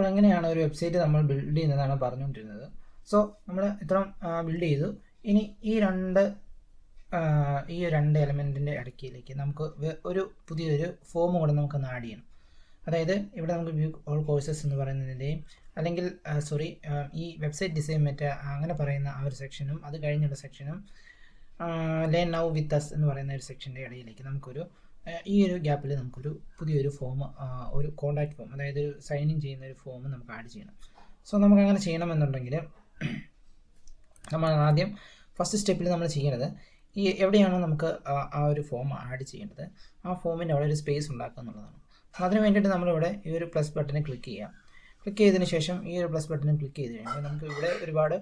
അപ്പോൾ എങ്ങനെയാണ് ഒരു വെബ്സൈറ്റ് നമ്മൾ ബിൽഡ് ചെയ്യുന്നതാണ് പറഞ്ഞുകൊണ്ടിരുന്നത്. സോ നമ്മൾ ഇത്രയും ബിൽഡ് ചെയ്തു. ഇനി ഈ രണ്ട് എലമെൻറ്റിൻ്റെ ഇടയ്ക്കിലേക്ക് നമുക്ക് പുതിയൊരു ഫോം കൂടെ നമുക്കൊന്ന് ആഡ് ചെയ്യണം. അതായത് ഇവിടെ നമുക്ക് വ്യൂ ഓൾ കോഴ്സസ് എന്ന് പറയുന്നതിൻ്റെയും അല്ലെങ്കിൽ ഈ വെബ്സൈറ്റ് ഡിസൈൻ അങ്ങനെ പറയുന്ന ആ ഒരു സെക്ഷനും അത് കഴിഞ്ഞുള്ള സെക്ഷനും ലേൺ നൗ വിത്ത് അസ് എന്ന് പറയുന്ന ഒരു സെക്ഷൻ്റെ ഇടയിലേക്ക് നമുക്കൊരു ഈ ഒരു ഗ്യാപ്പിൽ നമുക്കൊരു പുതിയൊരു ഫോം, ഒരു കോൺടാക്റ്റ് ഫോം, അതായത് ഒരു സൈൻ ഇൻ ചെയ്യുന്ന ഒരു ഫോം നമുക്ക് ആഡ് ചെയ്യണം. സോ നമുക്ക് അങ്ങനെ ചെയ്യണമെന്നുണ്ടെങ്കിൽ നമ്മൾ ആദ്യം ഫസ്റ്റ് സ്റ്റെപ്പിൽ നമ്മൾ ചെയ്യേണ്ടത് എവിടെയാണോ നമുക്ക് ആ ഒരു ഫോം ആഡ് ചെയ്യേണ്ടത് ആ ഫോമിൻ്റെ അവിടെ ഒരു സ്പേസ് ഉണ്ടാക്കുക എന്നുള്ളതാണ്. അതിന് വേണ്ടിയിട്ട് നമ്മളിവിടെ ഈ ഒരു പ്ലസ് ബട്ടണിൽ ക്ലിക്ക് ചെയ്യാം. ക്ലിക്ക് ചെയ്തതിന് ശേഷം ഈ ഒരു പ്ലസ് ബട്ടണിൽ ക്ലിക്ക് ചെയ്ത് കഴിയുമ്പോൾ നമുക്ക് ഇവിടെ ഒരുപാട്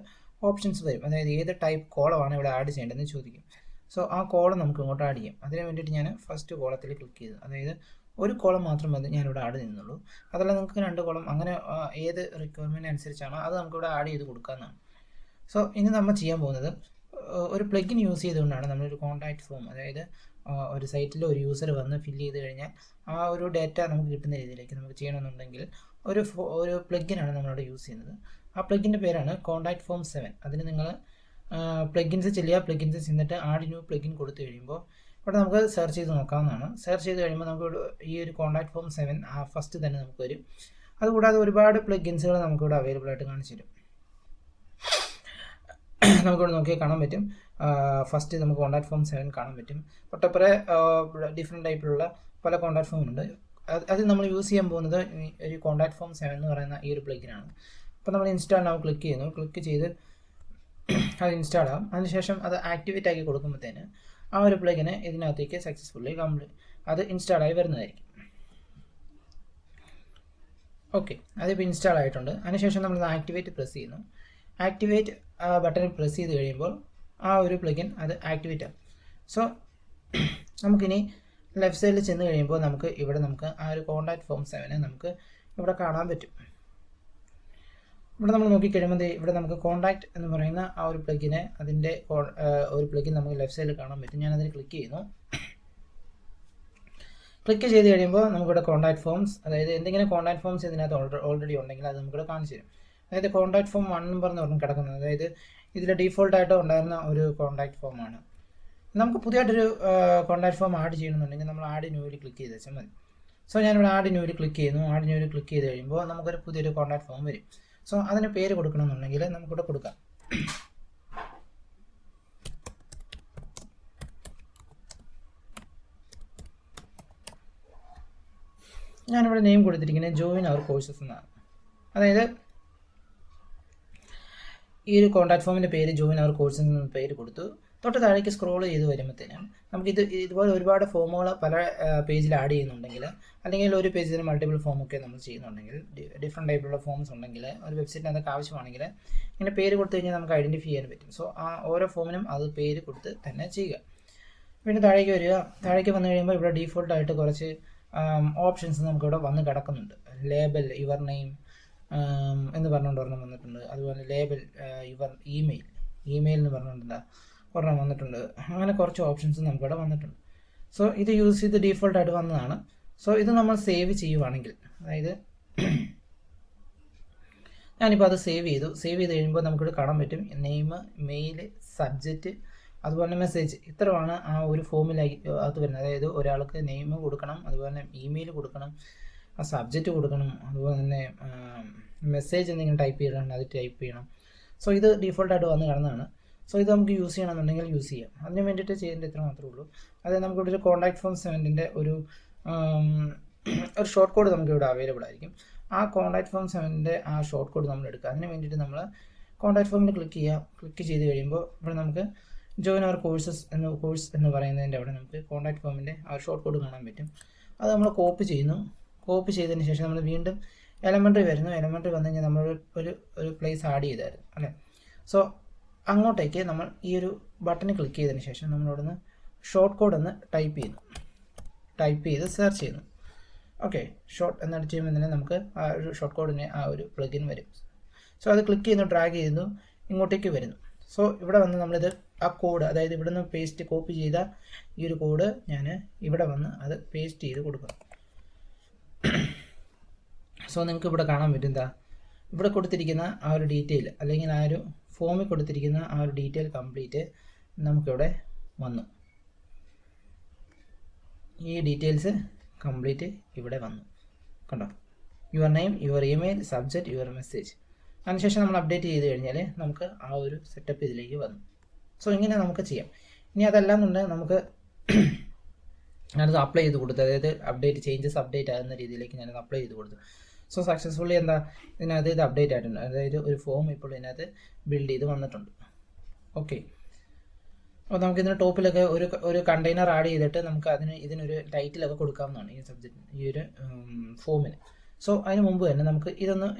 ഓപ്ഷൻസ് വരും. അതായത് ഏത് ടൈപ്പ് കോളമാണ് ഇവിടെ ആഡ് ചെയ്യേണ്ടതെന്ന് ചോദിക്കും. സോ ആ കോളം നമുക്ക് ഇങ്ങോട്ട് ആഡ് ചെയ്യാം. അതിന് വേണ്ടിയിട്ട് ഞാൻ ഫസ്റ്റ് കോളത്തിൽ ക്ലിക്ക് ചെയ്തു. അതായത് ഒരു കോളം മാത്രം മതി ഞാനിവിടെ ആഡ് ചെയ്യുന്നുള്ളൂ. അതല്ല നിങ്ങൾക്ക് 2 കോളം, അങ്ങനെ ഏത് റിക്വയർമെൻറ്റ് അനുസരിച്ചാണോ അത് നമുക്കിവിടെ ആഡ് ചെയ്ത് കൊടുക്കാവുന്നതാണ്. സോ ഇനി നമ്മൾ ചെയ്യാൻ പോകുന്നത് ഒരു പ്ലഗിൻ യൂസ് ചെയ്തുകൊണ്ടാണ് നമ്മളൊരു കോൺടാക്റ്റ് ഫോം, അതായത് ഒരു സൈറ്റിൽ ഒരു യൂസർ വന്ന് ഫില്ല് ചെയ്ത് കഴിഞ്ഞാൽ ആ ഒരു ഡാറ്റ നമുക്ക് കിട്ടുന്ന രീതിയിലേക്ക് നമുക്ക് ചെയ്യണമെന്നുണ്ടെങ്കിൽ ഒരു പ്ലഗിനാണ് നമ്മളവിടെ യൂസ് ചെയ്യുന്നത്. ആ പ്ലഗിൻ്റെ പേരാണ് കോൺടാക്റ്റ് ഫോം 7. അതിന് നിങ്ങൾ പ്ലഗിൻസ് ചെല്ലുക, പ്ലഗിൻസ് ചെന്നിട്ട് ആഡ് ന്യൂ പ്ലഗിൻ കൊടുത്തു കഴിയുമ്പോൾ ഇവിടെ നമുക്ക് സെർച്ച് ചെയ്ത് നോക്കാവുന്നതാണ്. സെർച്ച് ചെയ്ത് കഴിയുമ്പോൾ നമുക്ക് ഈ ഒരു കോൺടാക്റ്റ് ഫോം 7 ഫസ്റ്റ് തന്നെ നമുക്ക് വരും. അതുകൂടാതെ ഒരുപാട് പ്ലഗിൻസുകൾ നമുക്കിവിടെ അവൈലബിൾ ആയിട്ട് കാണിച്ചു തരും. നമുക്കിവിടെ നോക്കിയാൽ കാണാൻ പറ്റും. ഫസ്റ്റ് നമുക്ക് കോൺടാക്റ്റ് ഫോം 7 കാണാൻ പറ്റും. തൊട്ടപ്പുറേ ഡിഫറെൻറ്റ് ടൈപ്പിലുള്ള പല കോൺടാക്റ്റ് ഫോം ഉണ്ട്. അത് നമ്മൾ യൂസ് ചെയ്യാൻ പോകുന്നത് ഒരു കോൺടാക്റ്റ് ഫോം 7 എന്ന് പറയുന്ന ഈ ഒരു പ്ലഗിനാണ്. അപ്പോൾ നമ്മൾ ഇൻസ്റ്റാൾ നൗ ക്ലിക്ക് ചെയ്യുന്നു. ക്ലിക്ക് ചെയ്ത് അത് ഇൻസ്റ്റാൾ ആകും. അതിനുശേഷം അത് ആക്ടിവേറ്റ് ആക്കി കൊടുക്കുമ്പോഴത്തേന് ആ ഒരു പ്ലഗിന് ഇതിനകത്തേക്ക് സക്സസ്ഫുള്ളി അത് ഇൻസ്റ്റാളായി വരുന്നതായിരിക്കും. ഓക്കെ, അതിപ്പോൾ ഇൻസ്റ്റാൾ ആയിട്ടുണ്ട്. അതിനുശേഷം നമ്മൾ ആക്ടിവേറ്റ് പ്രസ് ചെയ്യുന്നു. ആക്ടിവേറ്റ് ബട്ടണിൽ പ്രസ് ചെയ്ത് കഴിയുമ്പോൾ ആ ഒരു പ്ലഗിൻ അത് ആക്ടിവേറ്റ് ആകും. സോ നമുക്കിനി ലെഫ്റ്റ് സൈഡിൽ ചെന്ന് കഴിയുമ്പോൾ നമുക്ക് ആ ഒരു കോൺടാക്റ്റ് ഫോം 7 നമുക്ക് ഇവിടെ കാണാൻ പറ്റും. ഇവിടെ നമ്മൾ നോക്കിക്കഴിയുമ്പോൾ ഇവിടെ നമുക്ക് കോൺടാക്റ്റ് എന്ന് പറയുന്ന ആ ഒരു പ്ലഗിനെ അതിൻ്റെ ഒരു പ്ലഗിൻ നമുക്ക് ലെഫ്റ്റ് സൈഡിൽ കാണാൻ പറ്റും. ഞാനതിന് ക്ലിക്ക് ചെയ്യുന്നു. ക്ലിക്ക് ചെയ്ത് കഴിയുമ്പോൾ നമുക്കിവിടെ കോൺടാക്റ്റ് ഫോംസ്, അതായത് എന്തെങ്കിലും കോൺടാക്റ്റ് ഫോംസ് ഇതിനകത്ത് ഓൾറെഡി ഉണ്ടെങ്കിൽ അത് നമുക്കിവിടെ കാണിച്ചു തരും. അതായത് കോൺടാക്റ്റ് ഫോം 1 നമ്പർ എന്ന് പറഞ്ഞ് കിടക്കുന്നത്, അതായത് ഇതിൽ ഡീഫോൾട്ടായിട്ട് ഉണ്ടായിരുന്ന ഒരു കോൺടാക്റ്റ് ഫോമാണ്. നമുക്ക് പുതിയതായിട്ടൊരു കോൺടാക്റ്റ് ഫോം ആഡ് ചെയ്യണമെന്നുണ്ടെങ്കിൽ നമ്മൾ ആഡ് ന്യൂവിൽ ക്ലിക്ക് ചെയ്ത് വെച്ചാൽ മതി. സോ ഞാനിവിടെ ആഡ് ന്യൂവിൽ ക്ലിക്ക് ചെയ്യുന്നു. ആഡ് ന്യൂവിൽ ക്ലിക്ക് ചെയ്ത് കഴിയുമ്പോൾ നമുക്കൊരു പുതിയൊരു കോൺടാക്റ്റ് ഫോം വരും. സോ അതിന് പേര് കൊടുക്കണമെന്നുണ്ടെങ്കിൽ നമുക്കിവിടെ കൊടുക്കാം. ഞാനിവിടെ നെയിം കൊടുത്തിരിക്കുന്നത് ജോയിൻ അവർ കോഴ്സസ് എന്നാണ്. അതായത് ഈ ഒരു കോൺടാക്റ്റ് ഫോമിൻ്റെ പേര് ജോയിൻ അവർ കോഴ്സസ് എന്ന പേര് കൊടുത്തു. തൊട്ട് താഴേക്ക് സ്ക്രോൾ ചെയ്ത് വരുമ്പോഴത്തേനും ഇതുപോലെ ഒരുപാട് ഫോമുകൾ പല പേജിൽ ആഡ് ചെയ്യുന്നുണ്ടെങ്കിൽ, അല്ലെങ്കിൽ ഒരു പേജിൽ മൾട്ടിപ്പിൾ ഫോമൊക്കെ നമ്മൾ ചെയ്യുന്നുണ്ടെങ്കിൽ, ഡിഫറെൻറ്റ് ടൈപ്പിലുള്ള ഫോംസ് ഉണ്ടെങ്കിൽ ഒരു വെബ്സൈറ്റിന് അതൊക്കെ ആവശ്യമാണെങ്കിൽ ഇങ്ങനെ പേര് കൊടുത്തു കഴിഞ്ഞാൽ നമുക്ക് ഐഡൻറ്റിഫൈ ചെയ്യാൻ പറ്റും. സോ ആ ഓരോ ഫോമിനും അത് പേര് കൊടുത്ത് തന്നെ ചെയ്യുക. പിന്നെ താഴേക്ക് വരിക. താഴേക്ക് വന്നു കഴിയുമ്പോൾ ഇവിടെ ഡീഫോൾട്ടായിട്ട് കുറച്ച് ഓപ്ഷൻസ് നമുക്കിവിടെ വന്ന് കിടക്കുന്നുണ്ട്. ലേബൽ യുവർ നെയിം എന്ന് പറഞ്ഞുകൊണ്ട് ഒരെണ്ണം വന്നിട്ടുണ്ട്. അതുപോലെ ലേബൽ യുവർ ഇമെയിൽ എന്ന് പറഞ്ഞുകൊണ്ട് ഒരെണ്ണം വന്നിട്ടുണ്ട്. അങ്ങനെ കുറച്ച് ഓപ്ഷൻസ് നമുക്കിവിടെ വന്നിട്ടുണ്ട്. സോ ഇത് യൂസ് ചെയ്ത് ഡീഫോൾട്ടായിട്ട് വന്നതാണ്. സോ ഇത് നമ്മൾ സേവ് ചെയ്യുവാണെങ്കിൽ, അതായത് ഞാനിപ്പോൾ അത് സേവ് ചെയ്ത് കഴിയുമ്പോൾ നമുക്കിവിടെ കാണാൻ പറ്റും നെയിം, മെയിൽ, സബ്ജക്റ്റ്, അതുപോലെ മെസ്സേജ്. ഇത്രയാണ് ആ ഒരു ഫോമിലേക്ക് അത് വരുന്നത്. അതായത് ഒരാൾക്ക് നെയിം കൊടുക്കണം, അതുപോലെ ഇമെയിൽ കൊടുക്കണം, ആ സബ്ജക്റ്റ് കൊടുക്കണം, അതുപോലെ തന്നെ മെസ്സേജ് എന്തെങ്കിലും ടൈപ്പ് ചെയ്യണമെങ്കിൽ അത് ടൈപ്പ് ചെയ്യണം. സോ ഇത് ഡീഫോൾട്ടായിട്ട് വന്ന് കിടന്നതാണ്. സോ ഇത് നമുക്ക് യൂസ് ചെയ്യണമെന്നുണ്ടെങ്കിൽ യൂസ് ചെയ്യാം. അതിന് വേണ്ടിയിട്ട് ചെയ്യേണ്ടത് ഇത്ര മാത്രമേ ഉള്ളൂ. അതായത് നമുക്കിവിടെ ഒരു കോൺടാക്റ്റ് ഫോം 7ൻ്റെ ഒരു ഷോർട്ട് കോഡ് നമുക്കിവിടെ അവൈലബിൾ ആയിരിക്കും. ആ കോൺടാക്റ്റ് ഫോം 7ൻ്റെ ആ ഷോർട്ട് കോഡ് നമ്മൾ എടുക്കുക. അതിന് വേണ്ടിയിട്ട് നമ്മൾ കോൺടാക്റ്റ് ഫോമിൽ ക്ലിക്ക് ചെയ്യുക. ക്ലിക്ക് ചെയ്ത് കഴിയുമ്പോൾ ഇവിടെ നമുക്ക് ജോയിൻ അവർ കോഴ്സ് എന്ന് പറയുന്നതിൻ്റെ അവിടെ നമുക്ക് കോൺടാക്റ്റ് ഫോമിൻ്റെ ആ ഷോർട്ട് കോഡ് കാണാൻ പറ്റും. അത് നമ്മൾ കോപ്പി ചെയ്യുന്നു. കോപ്പി ചെയ്തതിന് ശേഷം നമ്മൾ വീണ്ടും എലമെൻ്ററി വരുന്നു. എലമെൻ്ററി വന്നു കഴിഞ്ഞാൽ നമ്മൾ ഒരു പ്ലേസ് ആഡ് ചെയ്തായിരുന്നു അല്ലേ. സോ അങ്ങോട്ടേക്ക് നമ്മൾ ഈ ഒരു ബട്ടണിൽ ക്ലിക്ക് ചെയ്തതിന് ശേഷം നമ്മളിവിടുന്ന് ഷോർട്ട് കോഡ് എന്ന് ടൈപ്പ് ചെയ്ത് സെർച്ച് ചെയ്യുന്നു. ഓക്കെ, ഷോർട്ട് എന്നടിച്ച് ചെയ്യുമ്പോൾ തന്നെ നമുക്ക് ആ ഒരു ഷോർട്ട് കോഡിന് ആ ഒരു പ്ലഗിൻ വരും. സോ അത് ക്ലിക്ക് ചെയ്യുന്നു, ഡ്രാഗ് ചെയ്യുന്നു, ഇങ്ങോട്ടേക്ക് വരുന്നു. സോ ഇവിടെ വന്ന് നമ്മളിത് ആ കോഡ്, അതായത് ഇവിടെ നിന്ന് കോപ്പി ചെയ്ത ഈ ഒരു കോഡ് ഞാൻ ഇവിടെ വന്ന് അത് പേസ്റ്റ് ചെയ്ത് കൊടുക്കുന്നു. സോ നിങ്ങൾക്ക് ഇവിടെ കാണാൻ പറ്റും എന്താ ഇവിടെ കൊടുത്തിരിക്കുന്ന ആ ഒരു ഡീറ്റെയിൽ അല്ലെങ്കിൽ ആ ഒരു ഫോമിൽ കൊടുത്തിരിക്കുന്ന ആ ഒരു ഡീറ്റെയിൽ കംപ്ലീറ്റ് നമുക്കിവിടെ വന്നു. ഈ ഡീറ്റെയിൽസ് കംപ്ലീറ്റ് ഇവിടെ വന്നു കണ്ടോ. Your name, your email, subject, your message. അതിനുശേഷം നമ്മൾ അപ്ഡേറ്റ് ചെയ്ത് കഴിഞ്ഞാൽ നമുക്ക് ആ ഒരു സെറ്റപ്പ് ഇതിലേക്ക് വന്നു. സോ ഇങ്ങനെ നമുക്ക് ചെയ്യാം. ഇനി അതല്ലാന്നുണ്ടെങ്കിൽ നമുക്ക് ഞാനത് അപ്ലൈ ചെയ്ത് കൊടുത്തു, അതായത് ചേഞ്ചസ് അപ്ഡേറ്റ് ആകുന്ന രീതിയിലേക്ക് ഞാനത് അപ്ലൈ ചെയ്ത് കൊടുത്തു. സോ സക്സസ്ഫുള്ളി എന്താ ഇതിനകത്ത് ഇത് അപ്ഡേറ്റ് ആയിട്ടുണ്ട്, അതായത് ഒരു ഫോം ഇപ്പോൾ ഇതിനകത്ത് ബിൽഡ് ചെയ്ത് വന്നിട്ടുണ്ട്. ഓക്കെ, അപ്പോൾ നമുക്കിതിന് ടോപ്പിലൊക്കെ ഒരു കണ്ടെയ്നർ ആഡ് ചെയ്തിട്ട് നമുക്ക് ഇതിനൊരു ടൈറ്റിലൊക്കെ കൊടുക്കാവുന്നതാണ് ഈ സബ്ജക്റ്റിന്, ഈ ഒരു ഫോമിന്. സോ അതിന് മുമ്പ് തന്നെ നമുക്ക്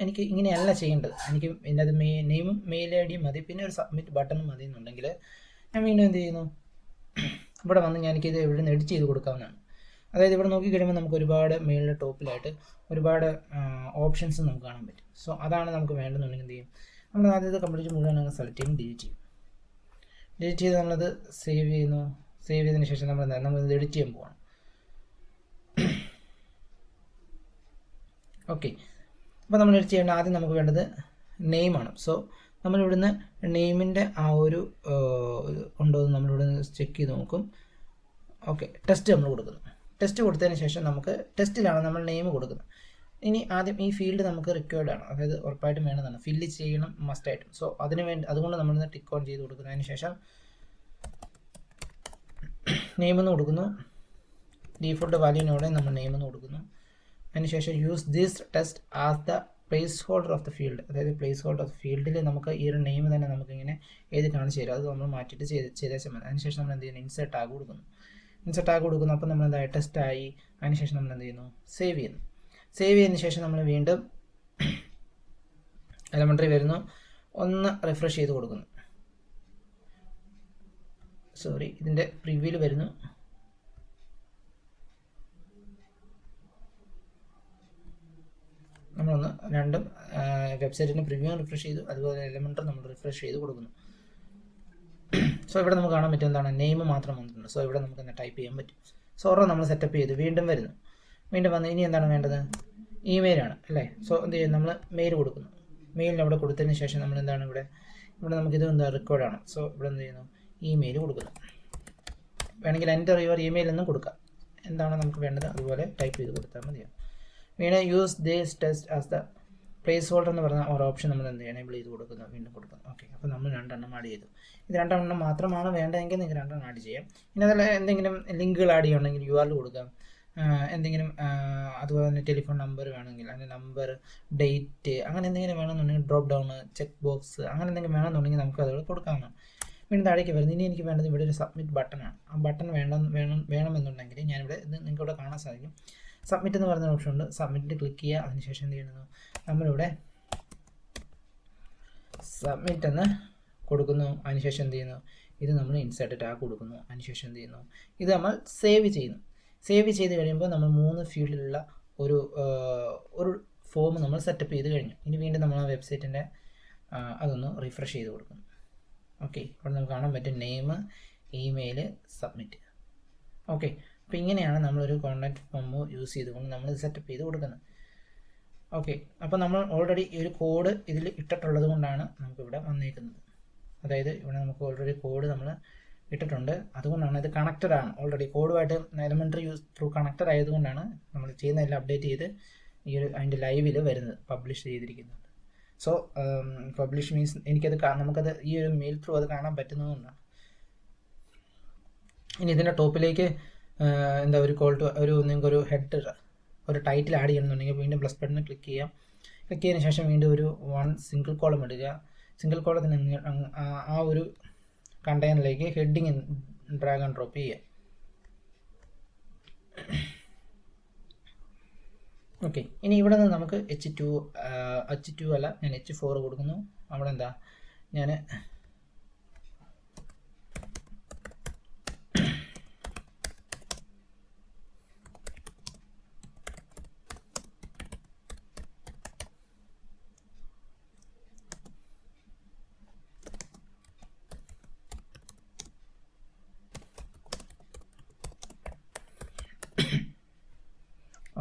എനിക്ക് ഇങ്ങനെയല്ല ചെയ്യേണ്ടത്. എനിക്ക് ഇതിനകത്ത് നെയിമും മെയിൽ ഐ ഡിയും മതി, പിന്നെ ഒരു സബ്മിറ്റ് ബട്ടണും മതി എന്നുണ്ടെങ്കിൽ ഞാൻ വീണ്ടും എന്ത് ചെയ്യുന്നു, ഇവിടെ വന്ന് എനിക്കിത് ഇവിടെ നിന്ന് എഡിറ്റ് ചെയ്ത് കൊടുക്കാവുന്നതാണ്. അതായത് ഇവിടെ നോക്കിക്കഴിയുമ്പോൾ നമുക്ക് ഒരുപാട് മെയിലിൻ്റെ ടോപ്പിലായിട്ട് ഒരുപാട് ഓപ്ഷൻസ് നമുക്ക് കാണാൻ പറ്റും. സോ അതാണ് നമുക്ക് വേണ്ടെന്നുണ്ടെങ്കിൽ എന്ത് ചെയ്യും, നമ്മൾ ആദ്യത്തെ കംപ്ലീറ്റ് മുഴുവൻ അങ്ങ് സെലക്ട് ചെയ്യും, ഡിലീറ്റ് ചെയ്ത് നമ്മളത് സേവ് ചെയ്തതിന് ശേഷം നമ്മളിത് എഡിറ്റ് ചെയ്യാൻ പോവാണ്. ഓക്കെ, അപ്പോൾ നമ്മൾ എഡിറ്റ് ചെയ്യേണ്ട ആദ്യം നമുക്ക് വേണ്ടത് നെയിമാണ്. സോ നമ്മളിവിടുന്ന് നെയിമിൻ്റെ ആ ഒരു ഉണ്ടോ എന്ന് നമ്മളിവിടുന്ന് ചെക്ക് ചെയ്ത് നോക്കും. ഓക്കെ, ടെസ്റ്റ് നമ്മൾ കൊടുക്കുന്നു. ടെസ്റ്റ് കൊടുത്തതിന് ശേഷം നമുക്ക് ടെസ്റ്റിലാണ് നമ്മൾ നെയിം കൊടുക്കുന്നത്. ഇനി ആദ്യം ഈ ഫീൽഡ് നമുക്ക് റിക്വയർഡ് ആണ്, അതായത് ഉറപ്പായിട്ടും വേണമെന്നാണ്, ഫില്ല് ചെയ്യണം മസ്റ്റായിട്ടും. സോ അതുകൊണ്ട് നമ്മളിന്ന് ടിക്ക് ഓൺ ചെയ്ത് കൊടുക്കുന്നു. അതിന് ശേഷം നെയിമെന്ന് കൊടുക്കുന്നു, ഡീഫോൾട്ട് വാല്യൂവിനോടെ നമ്മൾ നെയിമെന്ന് കൊടുക്കുന്നു. അതിനുശേഷം use this test as the place holder of the field, അതായത് പ്ലേസ് ഹോൾഡർ ഓഫ് ഫീൽഡിൽ നമുക്ക് ഈ ഒരു നെയിം തന്നെ നമുക്കിങ്ങനെ എഴുതി കാണിച്ചു തരും, അത് നമ്മൾ മാറ്റിയിട്ട് ചെയ്തേച്ചാൽ മതി. അതിനുശേഷം നമ്മൾ എന്ത് ചെയ്യുന്നു, ഇൻസേർട്ട് ടാഗ് കൊടുക്കുന്നു. അപ്പോൾ നമ്മൾ എന്താ ടെസ്റ്റായി. അതിനുശേഷം നമ്മൾ എന്ത് ചെയ്യുന്നു, സേവ് ചെയ്തതിന് ശേഷം നമ്മൾ വീണ്ടും എലമെൻ്ററി വരുന്നു, ഒന്ന് റിഫ്രഷ് ചെയ്ത് കൊടുക്കുന്നു. ഇതിൻ്റെ പ്രിവ്യൂവിൽ വരുന്നു. നമ്മളൊന്ന് രണ്ടും വെബ്സൈറ്റിൻ്റെ പ്രിവ്യൂ റിഫ്രഷ് ചെയ്തു, അതുപോലെ എലമെൻ്ററി നമ്മൾ റിഫ്രഷ് ചെയ്ത് കൊടുക്കുന്നു. സോ ഇവിടെ നമുക്ക് കാണാൻ പറ്റും എന്താണ്, നെയിം മാത്രം വന്നിട്ടുണ്ട്. സോ ഇവിടെ നമുക്ക് തന്നെ ടൈപ്പ് ചെയ്യാൻ പറ്റും. സോ ഓരോ നമ്മൾ സെറ്റപ്പ് ചെയ്തു, വീണ്ടും വന്ന് ഇനി എന്താണ് വേണ്ടത്, ഇമെയിലാണ് അല്ലേ. സോ എന്ത് ചെയ്യും, നമ്മൾ മെയിൽ കൊടുക്കുന്നു. മെയിലിന് അവിടെ കൊടുത്തതിന് ശേഷം നമ്മൾ എന്താണ് ഇവിടെ നമുക്കിത് റെക്കോർഡാണ്. സോ ഇവിടെ എന്ത് ചെയ്യുന്നു, ഇമെയിൽ കൊടുക്കുന്നു. വേണമെങ്കിൽ എൻ്റർ യുവർ ഇമെയിൽ എന്നും കൊടുക്കാം, എന്താണ് നമുക്ക് വേണ്ടത് അതുപോലെ ടൈപ്പ് ചെയ്ത് കൊടുത്താൽ മതിയാണ്. വീണ്ടും use this test as the place holder എന്ന് പറഞ്ഞ ഒരു ഓപ്ഷൻ നമ്മൾ എന്ത് ചെയ്യണം, എനേബിൾ ചെയ്ത് കൊടുക്കുന്നു, വീണ്ടും കൊടുക്കുന്നു. ഓക്കെ, അപ്പോൾ നമ്മൾ 2 ആഡ് ചെയ്തു. ഇത് 2 മാത്രമാണ് വേണ്ടതെങ്കിൽ നിങ്ങൾക്ക് 2 ആഡ് ചെയ്യാം. ഇനി അതല്ല എന്തെങ്കിലും ലിങ്കുകൾ ആഡ് ചെയ്യണമെങ്കിൽ URL കൊടുക്കാം, എന്തെങ്കിലും അതുപോലെ തന്നെ ടെലിഫോൺ നമ്പർ വേണമെങ്കിൽ അതിൻ്റെ നമ്പർ, ഡേറ്റ്, അങ്ങനെ എന്തെങ്കിലും വേണമെന്നുണ്ടെങ്കിൽ ഡ്രോപ്പ് ഡൗൺ, ചെക്ക് ബോക്സ്, അങ്ങനെ എന്തെങ്കിലും വേണമെന്നുണ്ടെങ്കിൽ നമുക്ക് അതുപോലെ കൊടുക്കാവുന്നതാണ്. വീണ്ടും താഴേക്ക് വരുന്നത്. ഇനി എനിക്ക് വേണ്ടത് ഇവിടെ ഒരു സബ്മിറ്റ് ബട്ടണാണ്. ആ ബട്ടൺ വേണമെന്നുണ്ടെങ്കിൽ ഞാനിവിടെ നിങ്ങൾക്ക് ഇവിടെ കാണാൻ സാധിക്കും, സബ്മിറ്റ് എന്ന് പറയുന്ന ഓപ്ഷൻ ഉണ്ട്. സബ്മിറ്റ് ക്ലിക്ക് ചെയ്യുക. അതിനുശേഷം എന്ത് ചെയ്യുന്നു, നമ്മളിവിടെ സബ്മിറ്റ് എന്ന് കൊടുക്കുന്നു. അതിനുശേഷം എന്ത് ചെയ്യുന്നു, ഇത് നമ്മൾ ഇൻസേർട്ട് ടാഗ് കൊടുക്കുന്നു. അതിനുശേഷം എന്ത് ചെയ്യുന്നു, ഇത് നമ്മൾ സേവ് ചെയ്ത് കഴിയുമ്പോൾ നമ്മൾ 3 ഫീൽഡിലുള്ള ഒരു ഫോം നമ്മൾ സെറ്റപ്പ് ചെയ്ത് കഴിഞ്ഞു. ഇനി വീണ്ടും നമ്മൾ ആ വെബ്സൈറ്റിൻ്റെ അതൊന്ന് റിഫ്രഷ് ചെയ്ത് കൊടുക്കുന്നു. ഓക്കെ, ഇവിടെ നമുക്ക് കാണാൻ പറ്റും നെയിം, ഇമെയിൽ, സബ്മിറ്റ്. ഓക്കെ, അപ്പോൾ ഇങ്ങനെയാണ് നമ്മളൊരു കോൺടാക്റ്റ് ഫോം യൂസ് ചെയ്തുകൊണ്ട് നമ്മൾ സെറ്റപ്പ് ചെയ്ത് കൊടുക്കുന്നത്. ഓക്കെ, അപ്പോൾ നമ്മൾ ഓൾറെഡി ഈ ഒരു കോഡ് ഇതിൽ ഇട്ടിട്ടുള്ളത് കൊണ്ടാണ് നമുക്കിവിടെ വന്നിരിക്കുന്നത്. അതായത് ഇവിടെ നമുക്ക് ഓൾറെഡി കോഡ് നമ്മൾ ഇട്ടിട്ടുണ്ട്, അതുകൊണ്ടാണ് ഇത് കണക്റ്റഡ് ആണ്. ഓൾറെഡി കോഡുമായിട്ട് എലമെൻ്ററി യൂസ് ത്രൂ കണക്റ്റഡ് ആയതുകൊണ്ടാണ് നമ്മൾ ചെയ്യുന്നതെല്ലാം അപ്ഡേറ്റ് ചെയ്ത് അതിൻ്റെ ലൈവിൽ വരുന്നത്, പബ്ലിഷ് ചെയ്തിരിക്കുന്നത്. സോ പബ്ലിഷ് മീൻസ് നമുക്കത് ഈ ഒരു മെയിൽ ത്രൂ അത് കാണാൻ പറ്റുന്നതുകൊണ്ടാണ്. ഇനി ഇതിൻ്റെ ടോപ്പിലേക്ക് എന്താ നിങ്ങൾക്കൊരു ഹെഡ്, ഒരു ടൈറ്റിൽ ആഡ് ചെയ്യണമെന്നുണ്ടെങ്കിൽ വീണ്ടും പ്ലസ് ബട്ടണിൽ ക്ലിക്ക് ചെയ്തതിന് ശേഷം വീണ്ടും ഒരു സിംഗിൾ കോളം ഇടുക. സിംഗിൾ കോളത്തിന് ആ ഒരു കണ്ടെയ്നറിലേക്ക് ഹെഡിങ് ഡ്രാഗ് ആൻഡ് ഡ്രോപ്പ് ചെയ്യുക. ഓക്കെ, ഇനി ഇവിടെ നിന്ന് നമുക്ക് H2 അല്ല, ഞാൻ H4 കൊടുക്കുന്നു. അവിടെ എന്താ ഞാൻ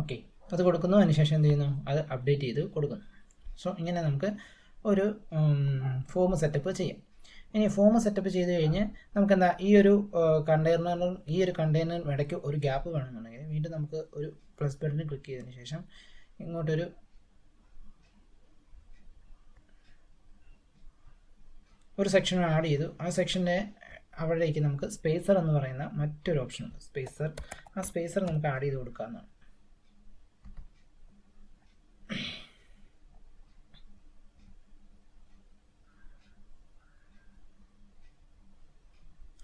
ഓക്കെ, അത് കൊടുക്കുന്നു. അതിനുശേഷം എന്ത് ചെയ്യുന്നു, അത് അപ്ഡേറ്റ് ചെയ്ത് കൊടുക്കുന്നു. സോ ഇങ്ങനെ നമുക്ക് ഒരു ഫോം സെറ്റപ്പ് ചെയ്യാം. ഇനി ഫോം സെറ്റപ്പ് ചെയ്ത് കഴിഞ്ഞ് നമുക്ക് എന്താ ഈ ഒരു കണ്ടെയ്നറിനും ഇടയ്ക്ക് ഒരു ഗ്യാപ്പ് വേണമെന്നുണ്ടെങ്കിൽ വീണ്ടും നമുക്ക് ഒരു പ്ലസ് ബട്ടണിൽ ക്ലിക്ക് ചെയ്തതിന് ശേഷം ഇങ്ങോട്ടൊരു സെക്ഷൻ ആഡ് ചെയ്തു. ആ സെക്ഷൻ്റെ അവിടേക്ക് നമുക്ക് സ്പേസർ എന്ന് പറയുന്ന മറ്റൊരു ഓപ്ഷൻ ഉണ്ട്. ആ സ്പേസർ നമുക്ക് ആഡ് ചെയ്ത് കൊടുക്കാവുന്നതാണ്.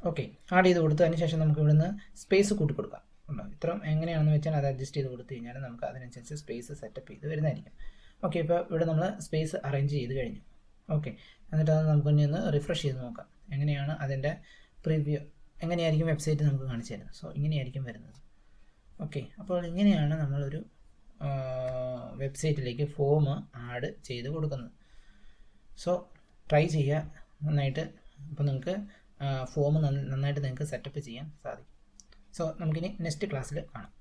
ഓക്കെ, ആഡ് ചെയ്ത് കൊടുത്തു. അതിന് ശേഷം നമുക്ക് ഇവിടുന്ന് സ്പേസ് കൂട്ടി കൊടുക്കാം. ഇത്രയും എങ്ങനെയാണെന്ന് വെച്ചാൽ അത് അഡ്ജസ്റ്റ് ചെയ്ത് കൊടുത്തു കഴിഞ്ഞാൽ നമുക്ക് അതിനനുസരിച്ച് സ്പേസ് സെറ്റപ്പ് ചെയ്ത് വരുന്നതായിരിക്കും. ഓക്കെ, ഇപ്പോൾ ഇവിടെ നമ്മൾ സ്പേസ് അറേഞ്ച് ചെയ്ത് കഴിഞ്ഞു. ഓക്കെ, എന്നിട്ട് അത് നമുക്ക് ഇനി ഒന്ന് റിഫ്രഷ് ചെയ്ത് നോക്കാം എങ്ങനെയാണ് അതിൻ്റെ പ്രിവ്യൂ, എങ്ങനെയായിരിക്കും വെബ്സൈറ്റ് നമുക്ക് കാണിച്ചു തരുന്നത്. സോ ഇങ്ങനെയായിരിക്കും വരുന്നത്. ഓക്കെ, അപ്പോൾ ഇങ്ങനെയാണ് നമ്മളൊരു വെബ്സൈറ്റിലേക്ക് ഫോം ആഡ് ചെയ്ത് കൊടുക്കുന്നത്. സോ ട്രൈ ചെയ്യുക നന്നായിട്ട്. അപ്പോൾ നിങ്ങൾക്ക് ഫോം നന്നായിട്ട് നിങ്ങൾക്ക് സെറ്റപ്പ് ചെയ്യാൻ സാധിക്കും. സോ നമുക്കിനി നെക്സ്റ്റ് ക്ലാസ്സിൽ കാണാം.